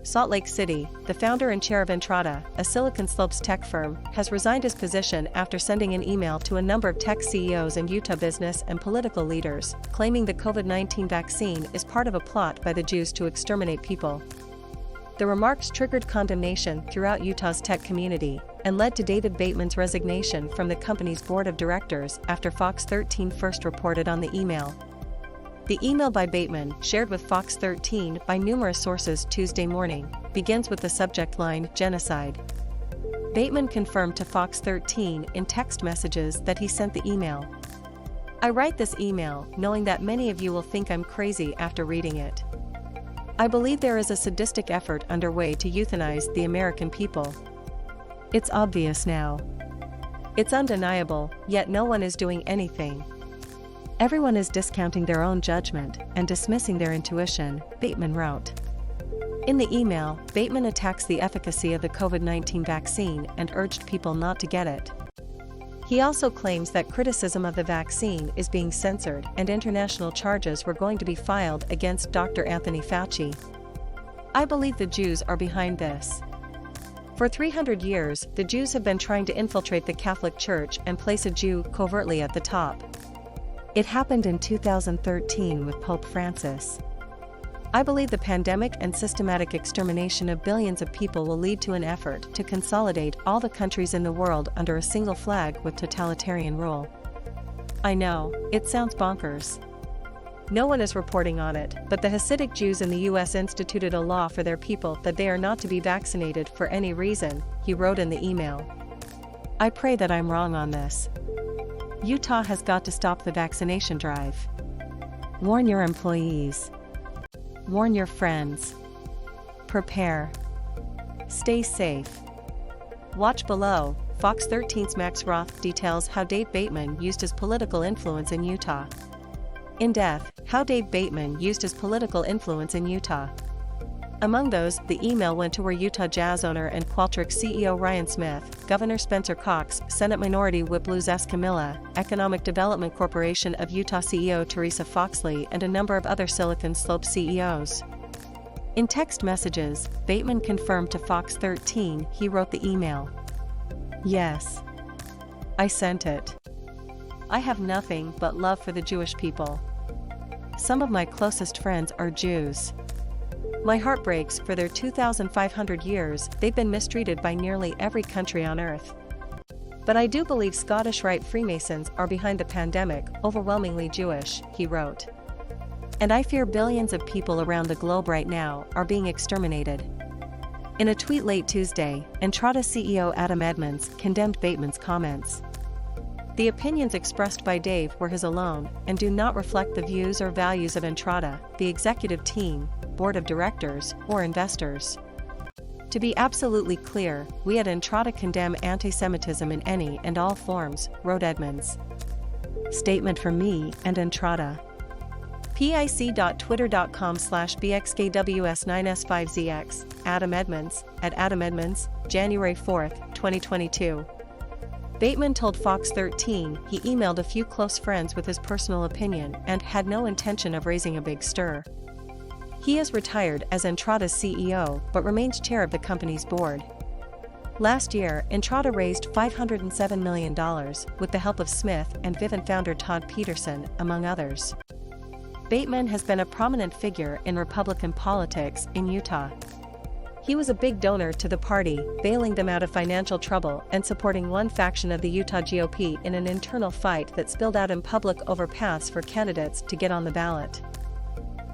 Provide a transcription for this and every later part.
Salt Lake City, the founder and chair of Entrata, a Silicon Slopes tech firm, has resigned his position after sending an email to a number of tech CEOs and Utah business and political leaders, claiming the COVID-19 vaccine is part of a plot by the Jews to exterminate people. The remarks triggered condemnation throughout Utah's tech community and led to David Bateman's resignation from the company's board of directors after Fox 13 first reported on the email. The email by Bateman, shared with Fox 13 by numerous sources Tuesday morning, begins with the subject line, "Genocide." Bateman confirmed to Fox 13 in text messages that he sent the email. "I write this email knowing that many of you will think I'm crazy after reading it. I believe there is a sadistic effort underway to euthanize the American people. It's obvious now. It's undeniable, yet no one is doing anything. Everyone is discounting their own judgment and dismissing their intuition," Bateman wrote. In the email, Bateman attacks the efficacy of the COVID-19 vaccine and urged people not to get it. He also claims that criticism of the vaccine is being censored and international charges were going to be filed against Dr. Anthony Fauci. "I believe the Jews are behind this. For 300 years, the Jews have been trying to infiltrate the Catholic Church and place a Jew covertly at the top. It happened in 2013 with Pope Francis. I believe the pandemic and systematic extermination of billions of people will lead to an effort to consolidate all the countries in the world under a single flag with totalitarian rule. I know, it sounds bonkers. No one is reporting on it, but the Hasidic Jews in the US instituted a law for their people that they are not to be vaccinated for any reason," he wrote in the email. "I pray that I'm wrong on this. Utah has got to stop the vaccination drive. Warn your employees. Warn your friends. Prepare. Stay safe." Watch below. Fox 13's Max Roth details how Dave Bateman used his political influence in Utah. In depth, how Dave Bateman used his political influence in Utah. Among those, the email went to where Utah Jazz owner and Qualtrics CEO Ryan Smith, Governor Spencer Cox, Senate Minority Whip Lou Escamilla, Economic Development Corporation of Utah CEO Teresa Foxley, and a number of other Silicon Slopes CEOs. In text messages, Bateman confirmed to Fox 13 he wrote the email. "Yes. I sent it. I have nothing but love for the Jewish people. Some of my closest friends are Jews. My heart breaks for their 2,500 years they've been mistreated by nearly every country on earth. But I do believe Scottish Rite Freemasons are behind the pandemic, overwhelmingly Jewish," he wrote. "And I fear billions of people around the globe right now are being exterminated." In a tweet late Tuesday, Entrata CEO Adam Edmunds condemned Bateman's comments. "The opinions expressed by Dave were his alone and do not reflect the views or values of Entrata, the executive team, board of directors, or investors. To be absolutely clear, we at Entrata condemn anti-Semitism in any and all forms," wrote Edmunds. Statement from me and Entrata. pic.twitter.com/bxkws9s5zx, Adam Edmunds, at Adam Edmunds, January 4, 2022. Bateman told Fox 13 he emailed a few close friends with his personal opinion and had no intention of raising a big stir. He is retired as Entrata's CEO but remains chair of the company's board. Last year, Entrata raised $507 million with the help of Smith and Vivint founder Todd Peterson, among others. Bateman has been a prominent figure in Republican politics in Utah. He was a big donor to the party, bailing them out of financial trouble and supporting one faction of the Utah GOP in an internal fight that spilled out in public over paths for candidates to get on the ballot.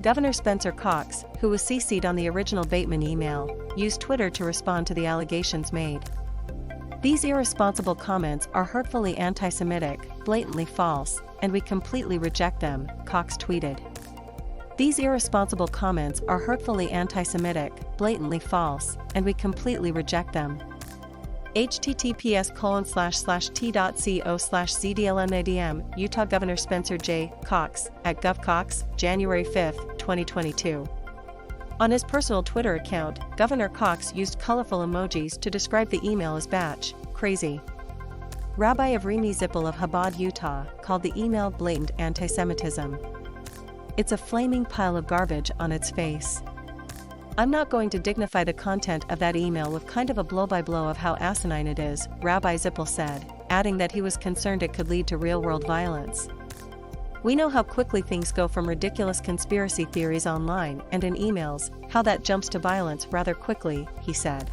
Governor Spencer Cox, who was CC'd on the original Bateman email, used Twitter to respond to the allegations made. "These irresponsible comments are hurtfully anti-Semitic, blatantly false, and we completely reject them," Cox tweeted. "These irresponsible comments are hurtfully anti-Semitic, blatantly false, and we completely reject them. https://t.co/zdlnadm, Utah Governor Spencer J. Cox, at GovCox, January 5, 2022. On his personal Twitter account, Governor Cox used colorful emojis to describe the email as batch crazy. Rabbi Avrimi Zippel of Chabad, Utah, called the email blatant anti-Semitism. "It's a flaming pile of garbage on its face. "I'm not going to dignify the content of that email with kind of a blow-by-blow of how asinine it is," Rabbi Zippel said, adding that he was concerned it could lead to real-world violence. "We know how quickly things go from ridiculous conspiracy theories online and in emails, how that jumps to violence rather quickly," he said.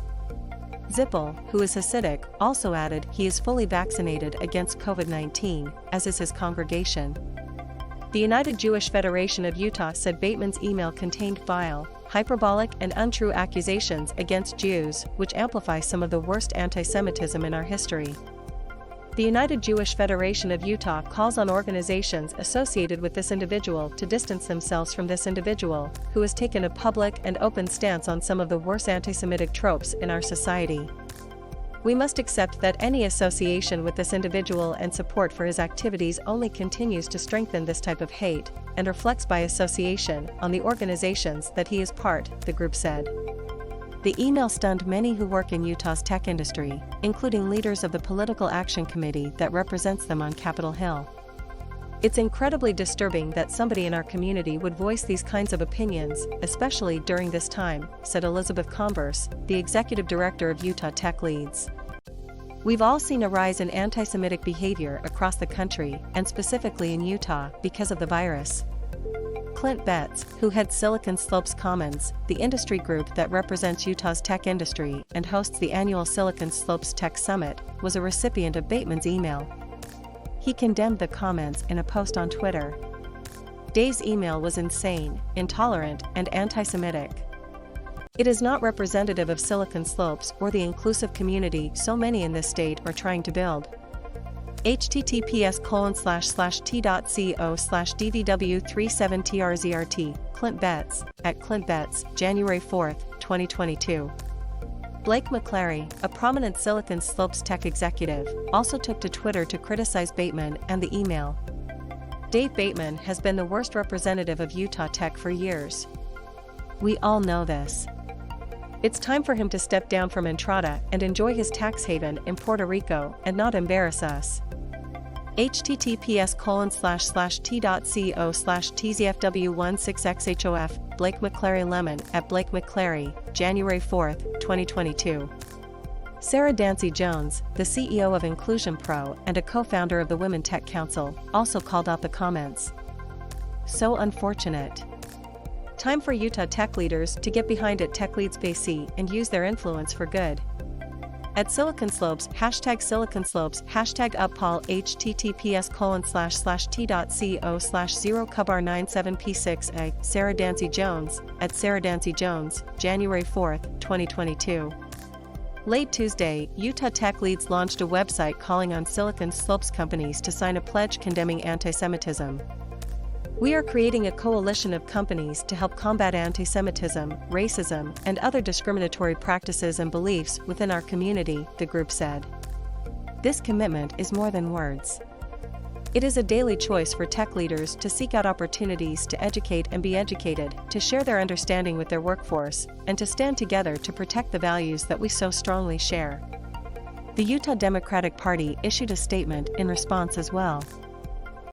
Zippel, who is Hasidic, also added he is fully vaccinated against COVID-19, as is his congregation. The United Jewish Federation of Utah said Bateman's email contained vile, hyperbolic and untrue accusations against Jews, which amplify some of the worst anti-Semitism in our history. The United Jewish Federation of Utah calls on organizations associated with this individual to distance themselves from this individual, who has taken a public and open stance on some of the worst anti-Semitic tropes in our society. "We must accept that any association with this individual and support for his activities only continues to strengthen this type of hate, and reflects by association on the organizations that he is part," the group said. The email stunned many who work in Utah's tech industry, including leaders of the political action committee that represents them on Capitol Hill. "It's incredibly disturbing that somebody in our community would voice these kinds of opinions, especially during this time," said Elizabeth Converse, the executive director of Utah Tech Leads. "We've all seen a rise in anti-Semitic behavior across the country, and specifically in Utah, because of the virus." Clint Betts, who heads Silicon Slopes Commons, the industry group that represents Utah's tech industry and hosts the annual Silicon Slopes Tech Summit, was a recipient of Bateman's email. He condemned the comments in a post on Twitter. "Dave's email was insane, intolerant, and anti-Semitic. It is not representative of Silicon Slopes or the inclusive community so many in this state are trying to build." https://t.co/dvw37trzrt, Clint Betts, at Clint Betts, January 4, 2022. Blake McClary, a prominent Silicon Slopes tech executive, also took to Twitter to criticize Bateman and the email. "Dave Bateman has been the worst representative of Utah tech for years. We all know this. It's time for him to step down from Entrata and enjoy his tax haven in Puerto Rico and not embarrass us." https://t.co/tzfw16xhof, Blake McClary Lemon, at Blake McClary, January 4, 2022. Sarah Dancy Jones, the CEO of Inclusion Pro and a co-founder of the Women Tech Council, also called out the comments. "So unfortunate. Time for Utah tech leaders to get behind it. Tech leads BC and use their influence for good." At Silicon Slopes, #Silicon Slopes, #UpPaul, https://t.co/0cubr97p6a, Sarah Dancy Jones, at Sarah Dancy Jones, January 4, 2022. Late Tuesday, Utah Tech Leads launched a website calling on Silicon Slopes companies to sign a pledge condemning anti-Semitism. "We are creating a coalition of companies to help combat anti-Semitism, racism, and other discriminatory practices and beliefs within our community," the group said. "This commitment is more than words. It is a daily choice for tech leaders to seek out opportunities to educate and be educated, to share their understanding with their workforce, and to stand together to protect the values that we so strongly share." The Utah Democratic Party issued a statement in response as well.